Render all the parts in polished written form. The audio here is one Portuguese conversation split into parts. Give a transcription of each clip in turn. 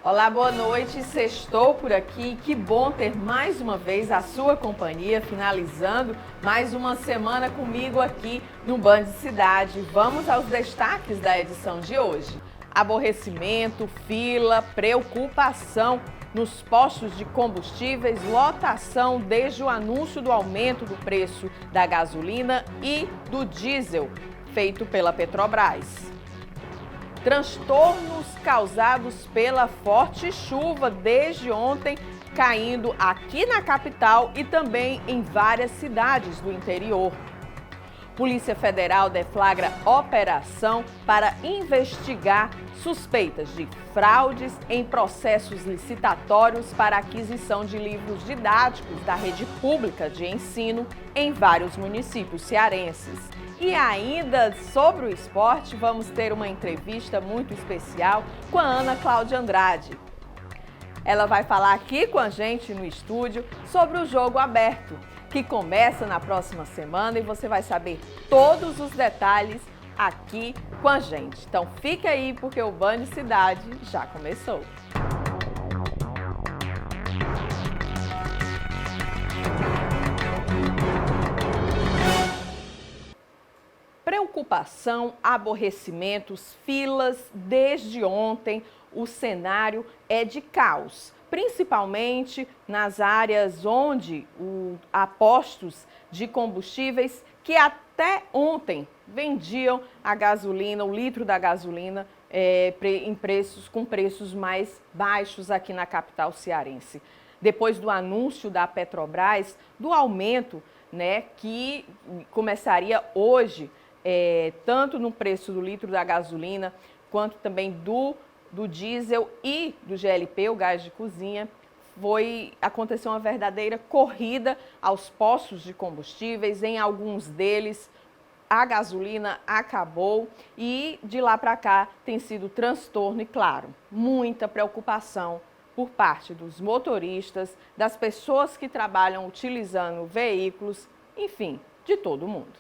Olá, boa noite. Sextou por aqui. Que bom ter mais uma vez a sua companhia, finalizando mais uma semana comigo aqui no Band Cidade. Vamos aos destaques da edição de hoje. Aborrecimento, fila, preocupação nos postos de combustíveis, lotação desde o anúncio do aumento do preço da gasolina e do diesel feito pela Petrobras. Transtornos causados pela forte chuva desde ontem, caindo aqui na capital e também em várias cidades do interior. Polícia Federal deflagra operação para investigar suspeitas de fraudes em processos licitatórios para aquisição de livros didáticos da rede pública de ensino em vários municípios cearenses. E ainda sobre o esporte, vamos ter uma entrevista muito especial com a Ana Cláudia Andrade. Ela vai falar aqui com a gente no estúdio sobre o Jogo Aberto, que começa na próxima semana e você vai saber todos os detalhes aqui com a gente. Então fica aí porque o Band Cidade já começou. Preocupação, aborrecimentos, filas, desde ontem o cenário é de caos, principalmente nas áreas onde há postos de combustíveis que até ontem vendiam a gasolina, o litro da gasolina, com preços mais baixos aqui na capital cearense. Depois do anúncio da Petrobras, do aumento, que começaria hoje, tanto no preço do litro da gasolina, quanto também do diesel e do GLP, o gás de cozinha, aconteceu uma verdadeira corrida aos postos de combustíveis. Em alguns deles, a gasolina acabou e de lá para cá tem sido transtorno e, claro, muita preocupação por parte dos motoristas, das pessoas que trabalham utilizando veículos, enfim, de todo mundo.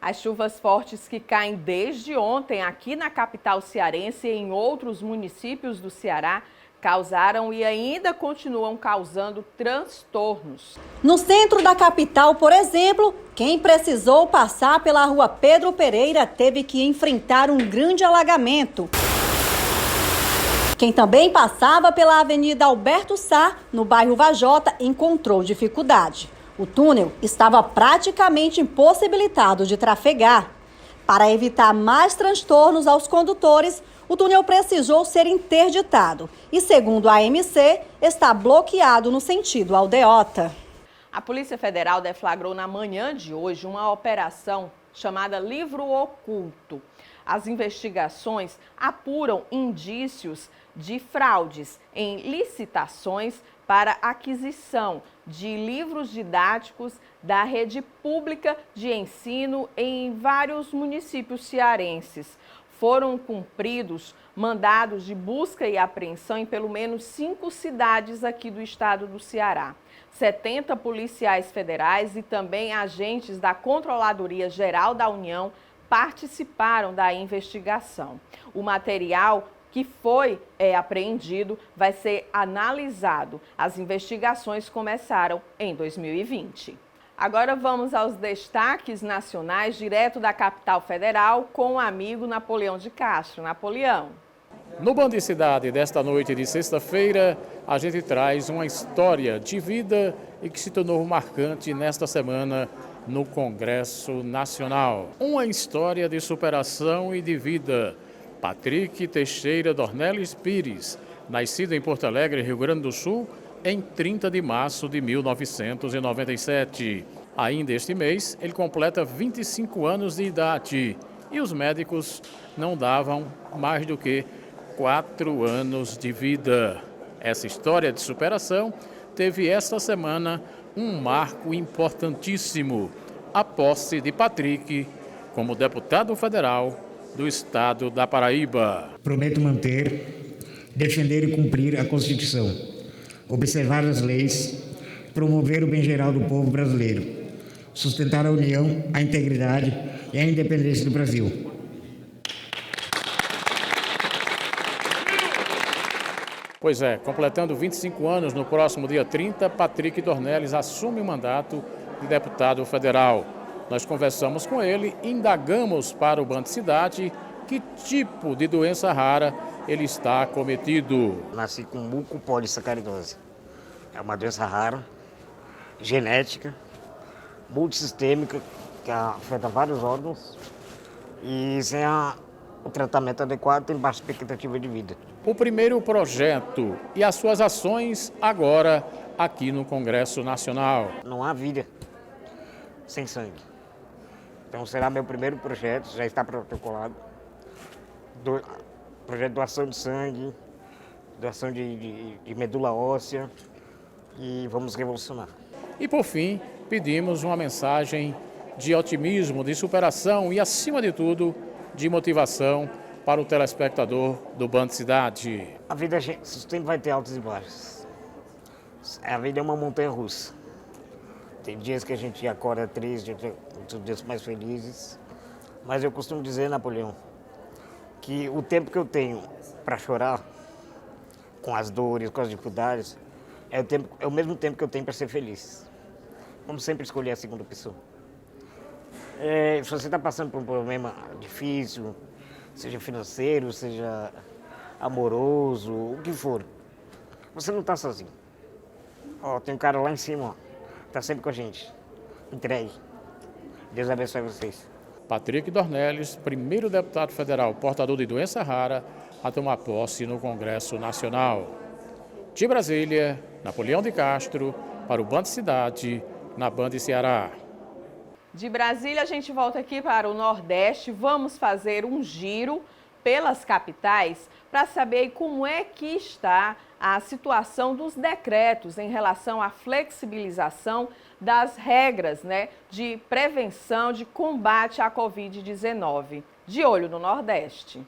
As chuvas fortes que caem desde ontem aqui na capital cearense e em outros municípios do Ceará causaram e ainda continuam causando transtornos. No centro da capital, por exemplo, quem precisou passar pela rua Pedro Pereira teve que enfrentar um grande alagamento. Quem também passava pela Avenida Alberto Sá, no bairro Vajota, encontrou dificuldade. O túnel estava praticamente impossibilitado de trafegar. Para evitar mais transtornos aos condutores, o túnel precisou ser interditado e, segundo a AMC, está bloqueado no sentido aldeota. A Polícia Federal deflagrou na manhã de hoje uma operação chamada Livro Oculto. As investigações apuram indícios de fraudes em licitações para aquisição de livros didáticos da rede pública de ensino em vários municípios cearenses. Foram cumpridos mandados de busca e apreensão em pelo menos 5 cidades aqui do estado do Ceará. 70 policiais federais e também agentes da Controladoria Geral da União participaram da investigação. O material que foi apreendido vai ser analisado. As investigações começaram em 2020. Agora vamos aos destaques nacionais, direto da capital federal, com o amigo Napoleão de Castro. Napoleão. No Band Cidade desta noite de sexta-feira, a gente traz uma história de vida e que se tornou marcante nesta semana no Congresso Nacional. Uma história de superação e de vida. Patrick Teixeira Dornelles Pires, nascido em Porto Alegre, Rio Grande do Sul, em 30 de março de 1997. Ainda este mês, ele completa 25 anos de idade e os médicos não davam mais do que 4 anos de vida. Essa história de superação teve esta semana um marco importantíssimo, a posse de Patrick como deputado federal do estado da Paraíba. Prometo manter, defender e cumprir a Constituição, observar as leis, promover o bem geral do povo brasileiro, sustentar a união, a integridade e a independência do Brasil. Pois é, completando 25 anos no próximo dia 30, Patrick Dornelles assume o mandato de deputado federal. Nós conversamos com ele e indagamos para o Band Cidade que tipo de doença rara ele está acometido. Nasci com mucopolissacaridose. É uma doença rara, genética, multissistêmica, que afeta vários órgãos e sem o tratamento adequado tem baixa expectativa de vida. O primeiro projeto e as suas ações agora aqui no Congresso Nacional. Não há vida sem sangue. Então será meu primeiro projeto, já está protocolado. Projeto de doação de sangue, doação de medula óssea e vamos revolucionar. E por fim, pedimos uma mensagem de otimismo, de superação e, acima de tudo, de motivação para o telespectador do Band Cidade. A vida sempre vai ter altos e baixos. A vida é uma montanha russa. Tem dias que a gente acorda triste, outros dias mais felizes. Mas eu costumo dizer, Napoleão, que o tempo que eu tenho para chorar, com as dores, com as dificuldades, é o mesmo tempo que eu tenho para ser feliz. Vamos sempre escolher a segunda pessoa. Se você está passando por um problema difícil, seja financeiro, seja amoroso, o que for, você não está sozinho. Tem um cara lá em cima, está sempre com a gente. Entregue. Deus abençoe vocês. Patrick Dornelles, primeiro deputado federal portador de doença rara a tomar posse no Congresso Nacional. De Brasília, Napoleão de Castro, para o Band Cidade, na Band Ceará. De Brasília, a gente volta aqui para o Nordeste. Vamos fazer um giro pelas capitais para saber como é que está a situação dos decretos em relação à flexibilização das regras, de prevenção, de combate à Covid-19. De olho no Nordeste.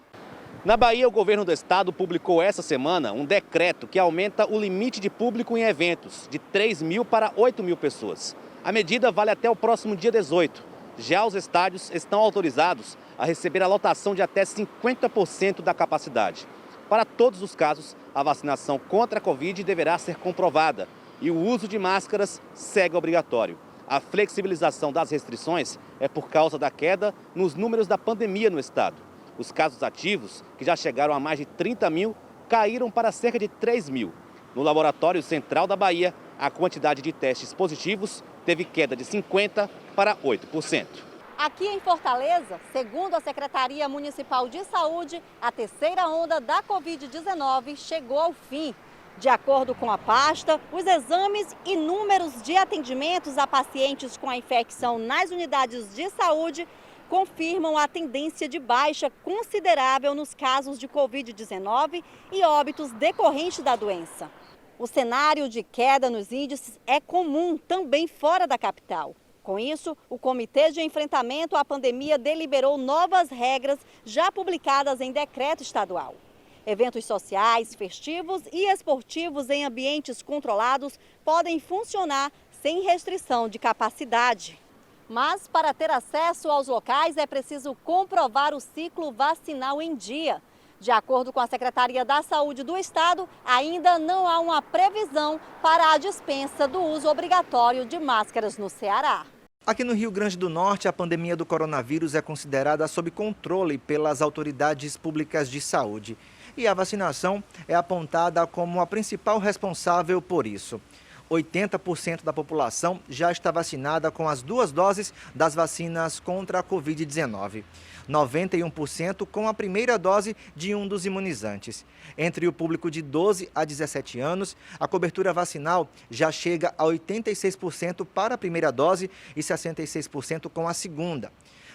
Na Bahia, o governo do estado publicou essa semana um decreto que aumenta o limite de público em eventos de 3.000 para 8.000 pessoas. A medida vale até o próximo dia 18. Já os estádios estão autorizados a receber a lotação de até 50% da capacidade. Para todos os casos, a vacinação contra a Covid deverá ser comprovada e o uso de máscaras segue obrigatório. A flexibilização das restrições é por causa da queda nos números da pandemia no estado. Os casos ativos, que já chegaram a mais de 30.000, caíram para cerca de 3.000. No Laboratório Central da Bahia, a quantidade de testes positivos teve queda de 50% para 8%. Aqui em Fortaleza, segundo a Secretaria Municipal de Saúde, a terceira onda da Covid-19 chegou ao fim. De acordo com a pasta, os exames e números de atendimentos a pacientes com a infecção nas unidades de saúde confirmam a tendência de baixa considerável nos casos de Covid-19 e óbitos decorrentes da doença. O cenário de queda nos índices é comum também fora da capital. Com isso, o Comitê de Enfrentamento à Pandemia deliberou novas regras já publicadas em decreto estadual. Eventos sociais, festivos e esportivos em ambientes controlados podem funcionar sem restrição de capacidade. Mas, para ter acesso aos locais, é preciso comprovar o ciclo vacinal em dia. De acordo com a Secretaria da Saúde do Estado, ainda não há uma previsão para a dispensa do uso obrigatório de máscaras no Ceará. Aqui no Rio Grande do Norte, a pandemia do coronavírus é considerada sob controle pelas autoridades públicas de saúde. E a vacinação é apontada como a principal responsável por isso. 80% da população já está vacinada com as 2 doses das vacinas contra a Covid-19. 91% com a primeira dose de um dos imunizantes. Entre o público de 12 a 17 anos, a cobertura vacinal já chega a 86% para a primeira dose e 66% com a segunda.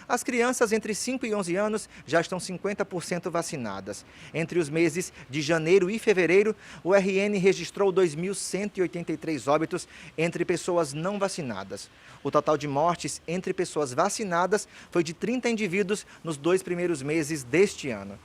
As crianças entre 5 e 11 anos já estão 50% vacinadas. Entre os meses de janeiro e fevereiro, o RN registrou 2.183 óbitos entre pessoas não vacinadas. O total de mortes entre pessoas vacinadas foi de 30 indivíduos nos 2 primeiros meses deste ano.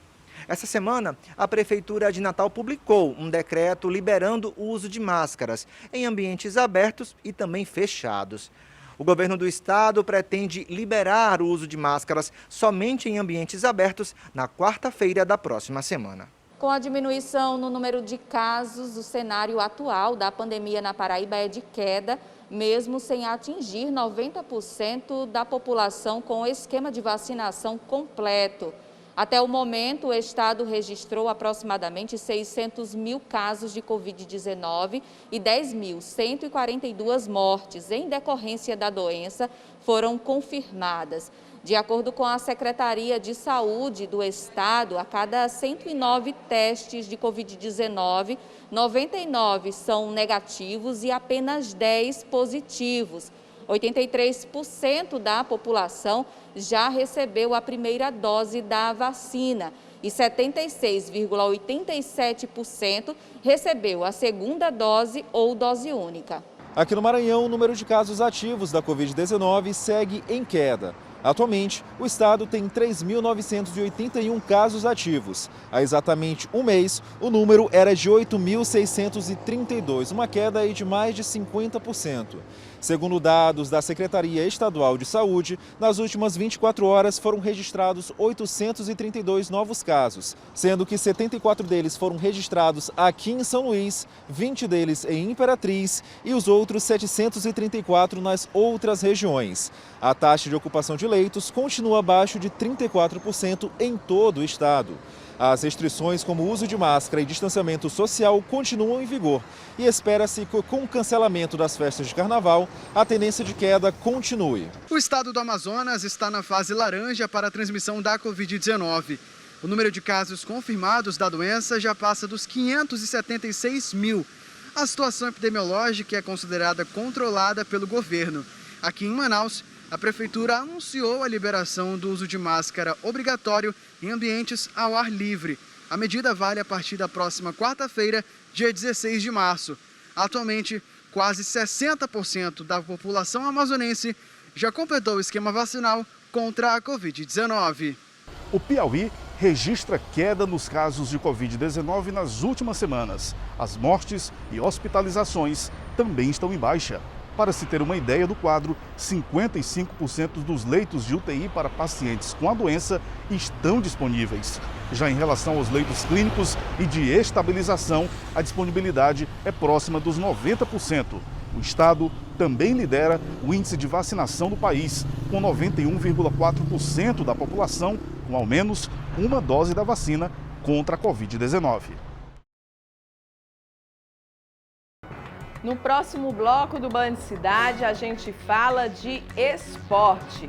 Essa semana, a Prefeitura de Natal publicou um decreto liberando o uso de máscaras em ambientes abertos e também fechados. O governo do estado pretende liberar o uso de máscaras somente em ambientes abertos na quarta-feira da próxima semana. Com a diminuição no número de casos, o cenário atual da pandemia na Paraíba é de queda, mesmo sem atingir 90% da população com o esquema de vacinação completo. Até o momento, o estado registrou aproximadamente 600 mil casos de Covid-19 e 10.142 mortes em decorrência da doença foram confirmadas. De acordo com a Secretaria de Saúde do Estado, a cada 109 testes de Covid-19, 99 são negativos e apenas 10 positivos. 83% da população já recebeu a primeira dose da vacina e 76,87% recebeu a segunda dose ou dose única. Aqui no Maranhão, o número de casos ativos da Covid-19 segue em queda. Atualmente, o estado tem 3.981 casos ativos. Há exatamente um mês, o número era de 8.632, uma queda aí de mais de 50%. Segundo dados da Secretaria Estadual de Saúde, nas últimas 24 horas foram registrados 832 novos casos, sendo que 74 deles foram registrados aqui em São Luís, 20 deles em Imperatriz e os outros 734 nas outras regiões. A taxa de ocupação de leitos continua abaixo de 34% em todo o estado. As restrições como o uso de máscara e distanciamento social continuam em vigor e espera-se que com o cancelamento das festas de carnaval, a tendência de queda continue. O estado do Amazonas está na fase laranja para a transmissão da Covid-19. O número de casos confirmados da doença já passa dos 576 mil. A situação epidemiológica é considerada controlada pelo governo. Aqui em Manaus, a Prefeitura anunciou a liberação do uso de máscara obrigatório em ambientes ao ar livre. A medida vale a partir da próxima quarta-feira, dia 16 de março. Atualmente, quase 60% da população amazonense já completou o esquema vacinal contra a Covid-19. O Piauí registra queda nos casos de Covid-19 nas últimas semanas. As mortes e hospitalizações também estão em baixa. Para se ter uma ideia do quadro, 55% dos leitos de UTI para pacientes com a doença estão disponíveis. Já em relação aos leitos clínicos e de estabilização, a disponibilidade é próxima dos 90%. O estado também lidera o índice de vacinação do país, com 91,4% da população com ao menos uma dose da vacina contra a Covid-19. No próximo bloco do Band Cidade, a gente fala de esporte.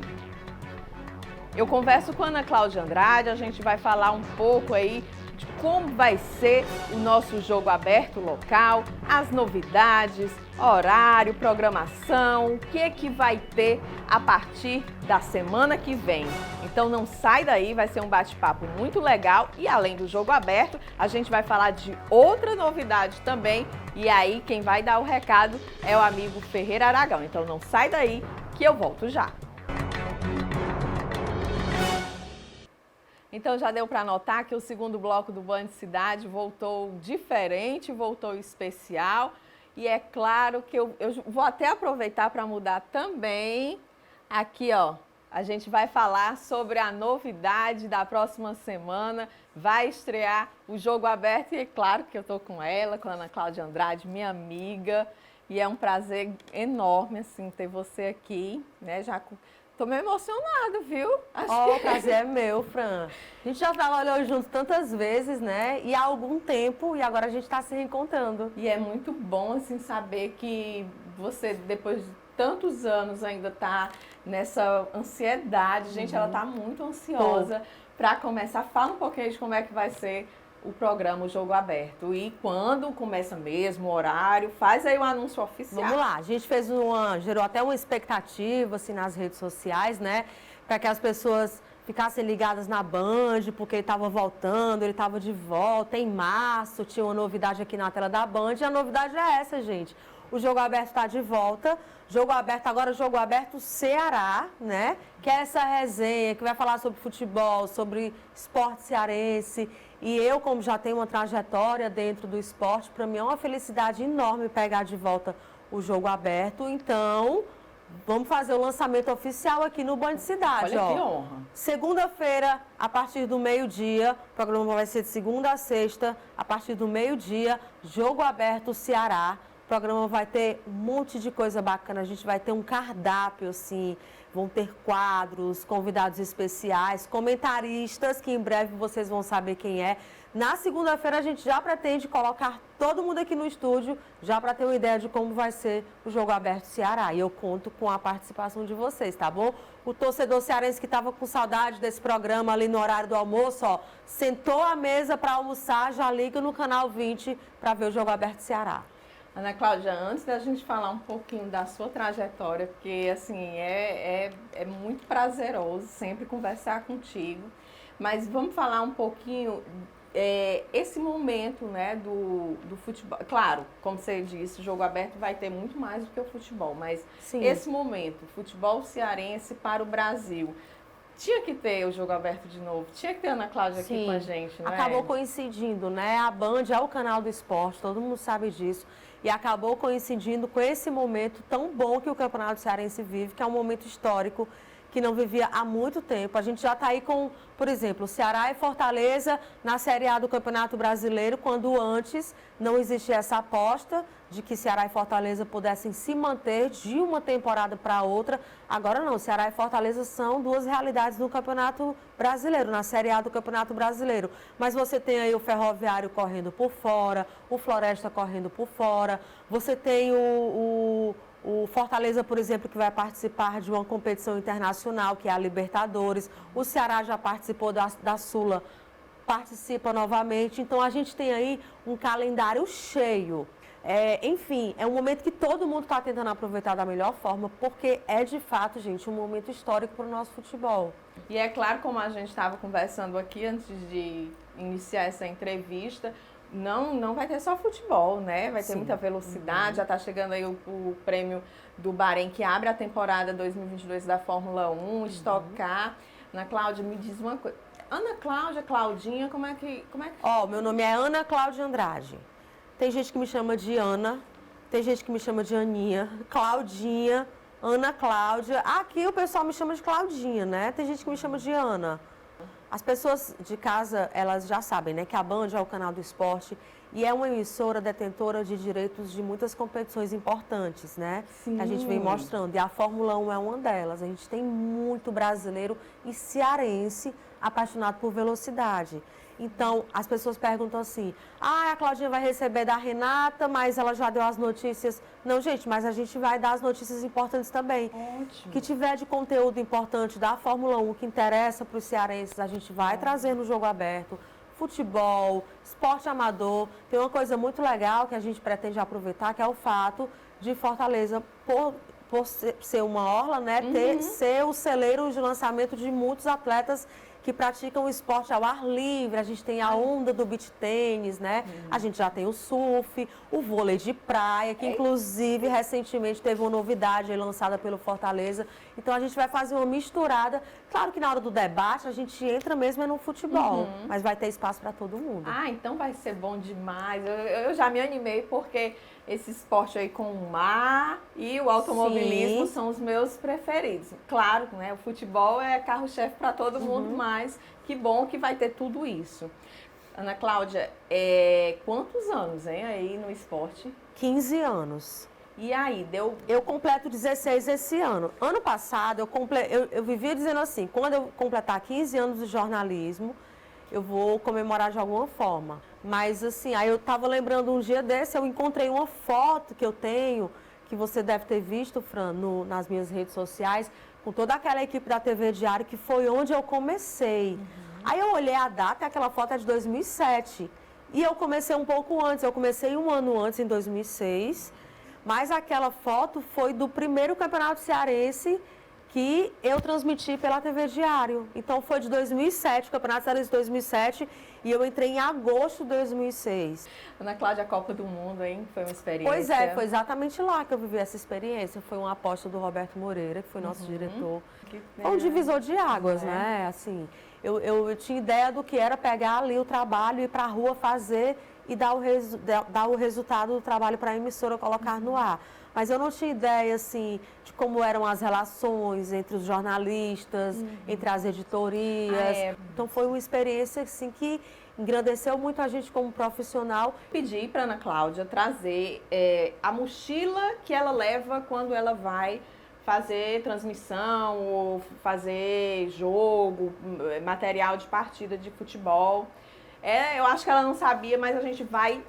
Eu converso com a Ana Cláudia Andrade, a gente vai falar um pouco aí de como vai ser o nosso jogo aberto local, as novidades, horário, programação, o que vai ter a partir da semana que vem. Então não sai daí, vai ser um bate-papo muito legal e além do jogo aberto, a gente vai falar de outra novidade também e aí quem vai dar o recado é o amigo Ferreira Aragão. Então não sai daí que eu volto já. Então já deu para notar que o segundo bloco do Band Cidade voltou diferente, voltou especial. E é claro que eu vou até aproveitar para mudar também. Aqui, ó, a gente vai falar sobre a novidade da próxima semana. Vai estrear o Jogo Aberto e é claro que eu estou com ela, com a Ana Cláudia Andrade, minha amiga. E é um prazer enorme, assim, ter você aqui, né, já... Tô meio emocionada, viu? O prazer é meu, Fran. A gente já trabalhou junto tantas vezes, né? E há algum tempo, e agora a gente está se reencontrando. E é muito bom, assim, saber que você, depois de tantos anos, ainda tá nessa ansiedade. Gente, ela tá muito ansiosa para começar. Fala um pouquinho de como é que vai ser o programa, o Jogo Aberto. E quando começa mesmo, o horário, faz aí o anúncio oficial. Vamos lá, a gente gerou até uma expectativa, assim, nas redes sociais, né? Para que as pessoas ficassem ligadas na Band, porque ele estava voltando, ele estava de volta. Em março tinha uma novidade aqui na tela da Band, e a novidade é essa, gente. O Jogo Aberto está de volta. Jogo Aberto agora, Jogo Aberto Ceará, né? Que é essa resenha que vai falar sobre futebol, sobre esporte cearense. E eu, como já tenho uma trajetória dentro do esporte, para mim é uma felicidade enorme pegar de volta o Jogo Aberto. Então, Vamos fazer o lançamento oficial aqui no Band Cidade. Olha ó. que honra. Segunda-feira, a partir do meio-dia, o programa vai ser de segunda a sexta, a partir do meio-dia, Jogo Aberto Ceará. O programa vai ter um monte de coisa bacana, a gente vai ter um cardápio, assim, vão ter quadros, convidados especiais, comentaristas, que em breve vocês vão saber quem é. Na segunda-feira a gente já pretende colocar todo mundo aqui no estúdio, já para ter uma ideia de como vai ser o Jogo Aberto Ceará. E eu conto com a participação de vocês, tá bom? O torcedor cearense que estava com saudade desse programa ali no horário do almoço, ó, sentou à mesa para almoçar, já liga no Canal 20 para ver o Jogo Aberto Ceará. Ana Cláudia, antes da gente falar um pouquinho da sua trajetória, porque assim, é muito prazeroso sempre conversar contigo, mas vamos falar um pouquinho esse momento, né, do futebol. Claro, como você disse, o Jogo Aberto vai ter muito mais do que o futebol, mas Sim. esse momento, futebol cearense para o Brasil, tinha que ter o Jogo Aberto de novo, tinha que ter a Ana Cláudia aqui com a gente, não é? Acabou coincidindo, né? A Band é o canal do esporte, todo mundo sabe disso. E acabou coincidindo com esse momento tão bom que o Campeonato Cearense vive, que é um momento histórico que não vivia há muito tempo. A gente já está aí com, por exemplo, Ceará e Fortaleza na Série A do Campeonato Brasileiro, quando antes não existia essa aposta de que Ceará e Fortaleza pudessem se manter de uma temporada para outra. Agora não, Ceará e Fortaleza são duas realidades do Campeonato Brasileiro, na Série A do Campeonato Brasileiro. Mas você tem aí o Ferroviário correndo por fora, o Floresta correndo por fora, você tem o Fortaleza, por exemplo, que vai participar de uma competição internacional, que é a Libertadores. O Ceará já participou da Sula, participa novamente. Então, a gente tem aí um calendário cheio. Enfim, é um momento que todo mundo está tentando aproveitar da melhor forma, porque é, de fato, gente, um momento histórico para o nosso futebol. E é claro, como a gente estava conversando aqui antes de iniciar essa entrevista, não vai ter só futebol, né? Vai ter muita velocidade, já está chegando aí o prêmio do Bahrein, que abre a temporada 2022 da Fórmula 1, Stock Car. Ana Cláudia, me diz uma coisa. Ana Cláudia, Claudinha, como é que... Ó, meu nome é Ana Cláudia Andrade. Tem gente que me chama de Ana, tem gente que me chama de Aninha, Claudinha, Ana Cláudia. Aqui o pessoal me chama de Claudinha, né? Tem gente que me chama de Ana. As pessoas de casa, elas já sabem, né, que a Band é o canal do esporte e é uma emissora detentora de direitos de muitas competições importantes, né? Sim. Que a gente vem mostrando. E a Fórmula 1 é uma delas. A gente tem muito brasileiro e cearense apaixonado por velocidade. Então, as pessoas perguntam assim, a Claudinha vai receber da Renata, mas ela já deu as notícias. Não, gente, mas a gente vai dar as notícias importantes também. Ótimo. Que tiver de conteúdo importante da Fórmula 1, que interessa para os cearenses, a gente vai trazer no Jogo Aberto. Futebol, esporte amador. Tem uma coisa muito legal que a gente pretende aproveitar, que é o fato de Fortaleza, por ser uma orla, né, ser o celeiro de lançamento de muitos atletas que praticam o esporte ao ar livre. A gente tem a onda do beach tênis, né? A gente já tem o surf, o vôlei de praia, que inclusive recentemente teve uma novidade aí lançada pelo Fortaleza. Então a gente vai fazer uma misturada. Claro que na hora do debate a gente entra mesmo no futebol, mas vai ter espaço para todo mundo. Ah, então vai ser bom demais. Eu já me animei porque esse esporte aí com o mar e o automobilismo são os meus preferidos. Claro, né? O futebol é carro-chefe para todo mundo, mas que bom que vai ter tudo isso. Ana Cláudia, quantos anos, hein, aí no esporte? 15 anos. E aí, Eu completo 16 esse ano. Ano passado, eu vivia dizendo assim, quando eu completar 15 anos de jornalismo, eu vou comemorar de alguma forma. Mas assim, aí eu estava lembrando um dia desse, eu encontrei uma foto que eu tenho, que você deve ter visto, Fran, nas minhas redes sociais, com toda aquela equipe da TV Diário, que foi onde eu comecei. Aí eu olhei a data e aquela foto é de 2007. E eu comecei um pouco antes, eu comecei um ano antes, em 2006, mas aquela foto foi do primeiro campeonato cearense que eu transmiti pela TV Diário. Então foi de 2007, o Campeonato Cearense de 2007, e eu entrei em agosto de 2006. Ana Cláudia, a Copa do Mundo, hein? Foi uma experiência. Pois é, foi exatamente lá que eu vivi essa experiência. Foi uma aposta do Roberto Moreira, que foi nosso diretor. Foi um divisor de águas, né? Assim, eu tinha ideia do que era pegar ali o trabalho, ir para a rua fazer, e dar o resultado do trabalho para a emissora colocar no ar. Mas eu não tinha ideia, assim, de como eram as relações entre os jornalistas, entre as editorias. Então, foi uma experiência, assim, que engrandeceu muito a gente como profissional. Pedi para Ana Cláudia trazer a mochila que ela leva quando ela vai fazer transmissão, ou fazer jogo, material de partida de futebol. Eu acho que ela não sabia, mas a gente vai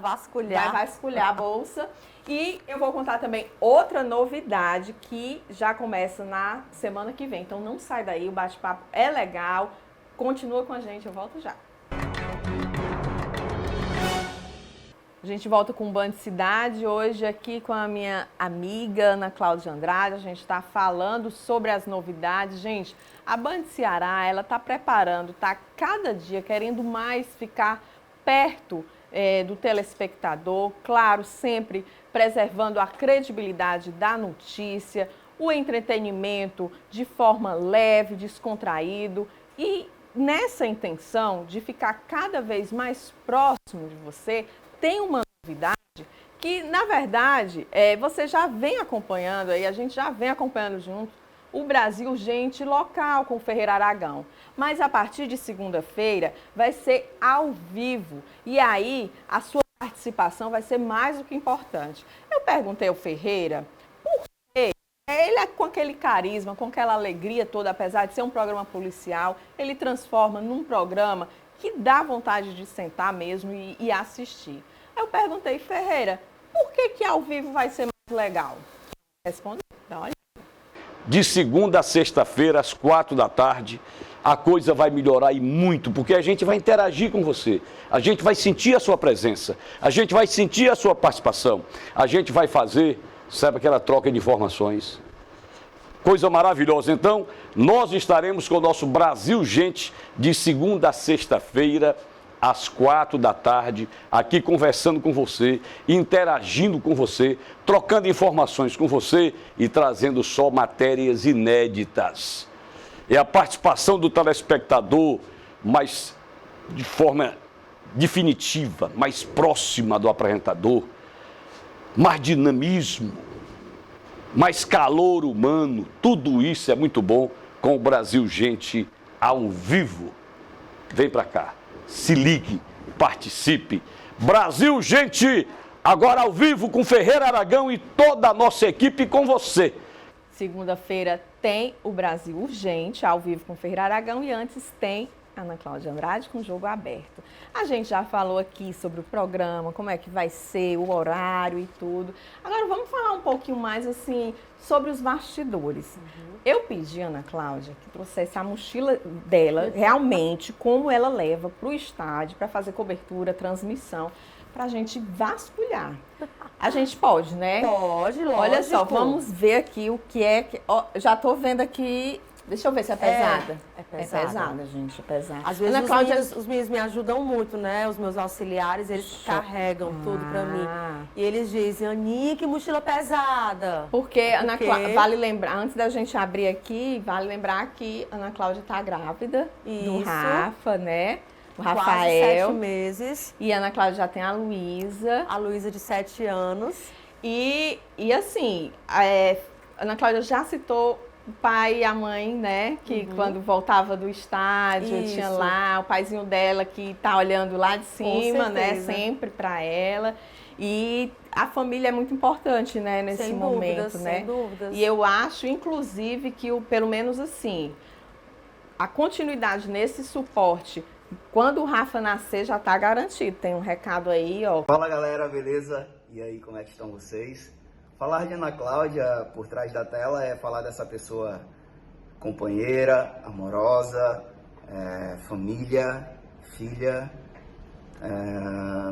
vasculhar. Vai vasculhar a bolsa. E eu vou contar também outra novidade que já começa na semana que vem. Então não sai daí, o bate-papo é legal. Continua com a gente, eu volto já. A gente volta com o Band Cidade, hoje aqui com a minha amiga Ana Cláudia Andrade. A gente está falando sobre as novidades. Gente, a Band Ceará, ela está preparando, está cada dia querendo mais ficar perto do telespectador, claro, sempre preservando a credibilidade da notícia, o entretenimento de forma leve, descontraído e nessa intenção de ficar cada vez mais próximo de você, tem uma novidade que, na verdade, você já vem acompanhando aí, a gente já vem acompanhando junto, o Brasil Gente Local com o Ferreira Aragão. Mas a partir de segunda-feira vai ser ao vivo. E aí a sua participação vai ser mais do que importante. Eu perguntei ao Ferreira por quê? Ele é com aquele carisma, com aquela alegria toda, apesar de ser um programa policial, ele transforma num programa que dá vontade de sentar mesmo e assistir. Eu perguntei, Ferreira, por que ao vivo vai ser mais legal? Responde, dá olha. De segunda a sexta-feira, às 4 da tarde, a coisa vai melhorar e muito, porque a gente vai interagir com você, a gente vai sentir a sua presença, a gente vai sentir a sua participação, a gente vai fazer, sabe, aquela troca de informações. Coisa maravilhosa. Então, nós estaremos com o nosso Brasil Gente de segunda a sexta-feira, às 4 da tarde, aqui conversando com você, interagindo com você, trocando informações com você e trazendo só matérias inéditas. É a participação do telespectador mais de forma definitiva, mais próxima do apresentador, mais dinamismo, mais calor humano, tudo isso é muito bom com o Brasil Gente ao vivo. Vem pra cá. Se ligue, participe. Brasil Gente, agora ao vivo com Ferreira Aragão e toda a nossa equipe com você. Segunda-feira tem o Brasil Urgente, ao vivo com Ferreira Aragão, e antes tem Ana Cláudia Andrade com Jogo Aberto. A gente já falou aqui sobre o programa, como é que vai ser, o horário e tudo. Agora vamos falar um pouquinho mais assim sobre os bastidores. Eu pedi a Ana Cláudia que trouxesse a mochila dela, realmente, como ela leva para o estádio, para fazer cobertura, transmissão, para a gente vasculhar. A gente pode, né? Pode, lógico. Olha só, vamos ver aqui o que é que... Ó, já estou vendo aqui... Deixa eu ver se é pesada. É pesada. É pesada, gente, é pesada. Às vezes os meninos me ajudam muito, né? Os meus auxiliares, eles carregam tudo pra mim. E eles dizem, Aninha, que mochila pesada. Porque Ana Cláudia, vale lembrar, antes da gente abrir aqui, vale lembrar que Ana Cláudia tá grávida do Rafa, né? O Rafael. Quase 7 meses. E a Ana Cláudia já tem a Luísa. A Luísa de 7 anos. E assim, Ana Cláudia já citou o pai e a mãe, né, que quando voltava do estádio, tinha lá o paizinho dela que tá olhando lá de cima, né, sempre para ela. E a família é muito importante, né, nesse momento, né? Sem dúvidas. E eu acho, inclusive, que pelo menos assim, a continuidade nesse suporte, quando o Rafa nascer, já tá garantido. Tem um recado aí, ó. Fala, galera, beleza? E aí, como é que estão vocês? Falar de Ana Cláudia por trás da tela é falar dessa pessoa companheira, amorosa, família, filha,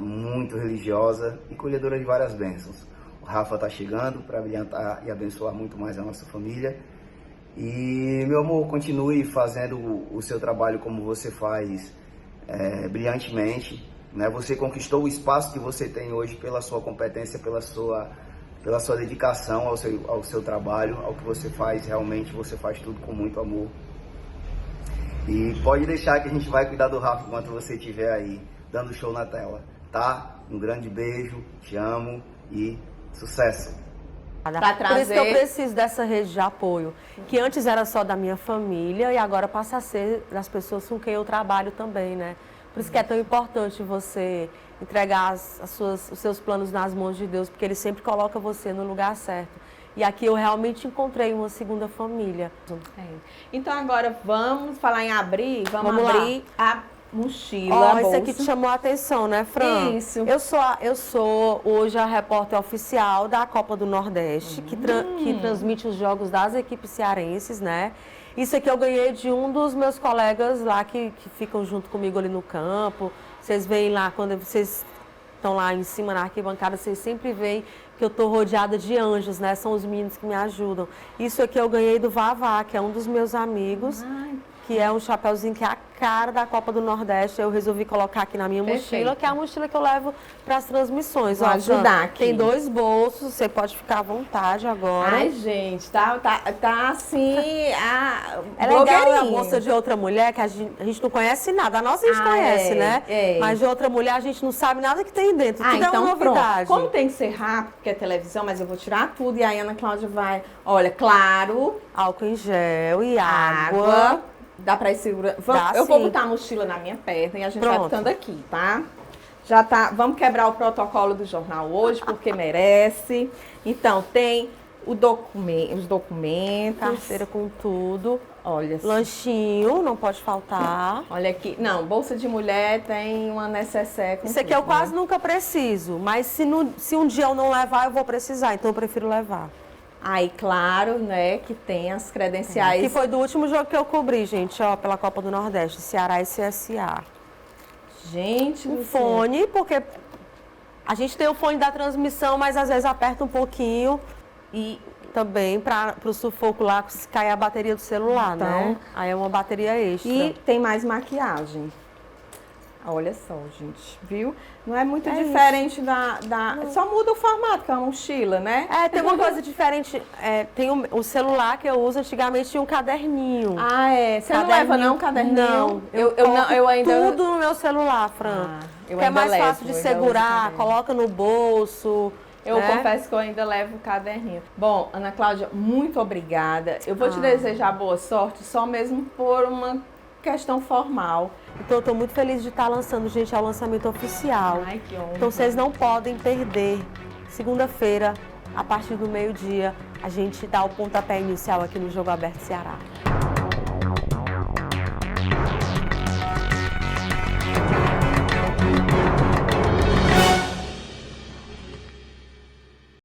muito religiosa e colhedora de várias bênçãos. O Rafa está chegando para brilhantar e abençoar muito mais a nossa família. E, meu amor, continue fazendo o seu trabalho como você faz brilhantemente, né? Você conquistou o espaço que você tem hoje pela sua competência, pela sua dedicação ao seu trabalho, ao que você faz. Realmente você faz tudo com muito amor. E pode deixar que a gente vai cuidar do Rafa enquanto você estiver aí, dando show na tela. tá? Um grande beijo, te amo e sucesso. Por isso que eu preciso dessa rede de apoio, que antes era só da minha família e agora passa a ser das pessoas com quem eu trabalho também, né? Por isso que é tão importante você entregar os seus planos nas mãos de Deus, porque Ele sempre coloca você no lugar certo. E aqui eu realmente encontrei uma segunda família. Então agora vamos falar em abrir, vamos abrir a mochila, a bolsa. Isso aqui te chamou a atenção, né, Fran? Isso. Eu sou hoje a repórter oficial da Copa do Nordeste, que transmite os jogos das equipes cearenses, né? Isso aqui eu ganhei de um dos meus colegas lá que ficam junto comigo ali no campo. Vocês veem lá, quando vocês estão lá em cima na arquibancada, vocês sempre veem que eu estou rodeada de anjos, né? São os meninos que me ajudam. Isso aqui eu ganhei do Vavá, que é um dos meus amigos, que é um chapéuzinho que é a cara da Copa do Nordeste. Eu resolvi colocar aqui na minha mochila, que é a mochila que eu levo para as transmissões. Vou ajudar aqui. Tem 2 bolsos, você pode ficar à vontade agora. Ai, gente, tá assim, é legal a bolsa de outra mulher, que a gente não conhece nada. A nossa a gente conhece, né? Mas de outra mulher a gente não sabe nada que tem dentro. Tudo é uma novidade. Pronto. Como tem que ser rápido, porque é televisão, mas eu vou tirar tudo e a Ana Cláudia vai... Olha, claro... Álcool em gel e água. Dá pra ir segurando. Eu vou botar a mochila na minha perna e a gente vai ficando aqui, tá? Já tá. Vamos quebrar o protocolo do jornal hoje, porque merece. Então, tem os documentos. Carteira com tudo. Olha. Lanchinho, não pode faltar. Olha aqui. Não, bolsa de mulher tem uma necessaire com Isso aqui eu quase nunca preciso, mas se um dia eu não levar, eu vou precisar. Então, eu prefiro levar. Aí, claro, né, que tem as credenciais. Que foi do último jogo que eu cobri, gente, ó, pela Copa do Nordeste, Ceará e CSA. Gente, o fone, porque a gente tem o fone da transmissão, mas às vezes aperta um pouquinho e também para o sufoco lá, se cair a bateria do celular, né? Aí é uma bateria extra. E tem mais maquiagem. Olha só, gente, viu? Não é muito diferente da... Só muda o formato, que é uma mochila, né? Tem uma coisa diferente. Tem o celular que eu uso, antigamente tinha um caderninho. Você não leva não um caderninho? Não. Eu ainda... Tudo no meu celular, Fran. Que é mais fácil de segurar, coloca no bolso. Eu confesso que eu ainda levo o caderninho. Bom, Ana Cláudia, muito obrigada. Eu vou te desejar boa sorte, só mesmo por uma questão formal. Então, eu estou muito feliz de estar lançando, gente, é o lançamento oficial. Ai, que honra. Então, vocês não podem perder. Segunda-feira, a partir do meio-dia, a gente dá o pontapé inicial aqui no Jogo Aberto Ceará.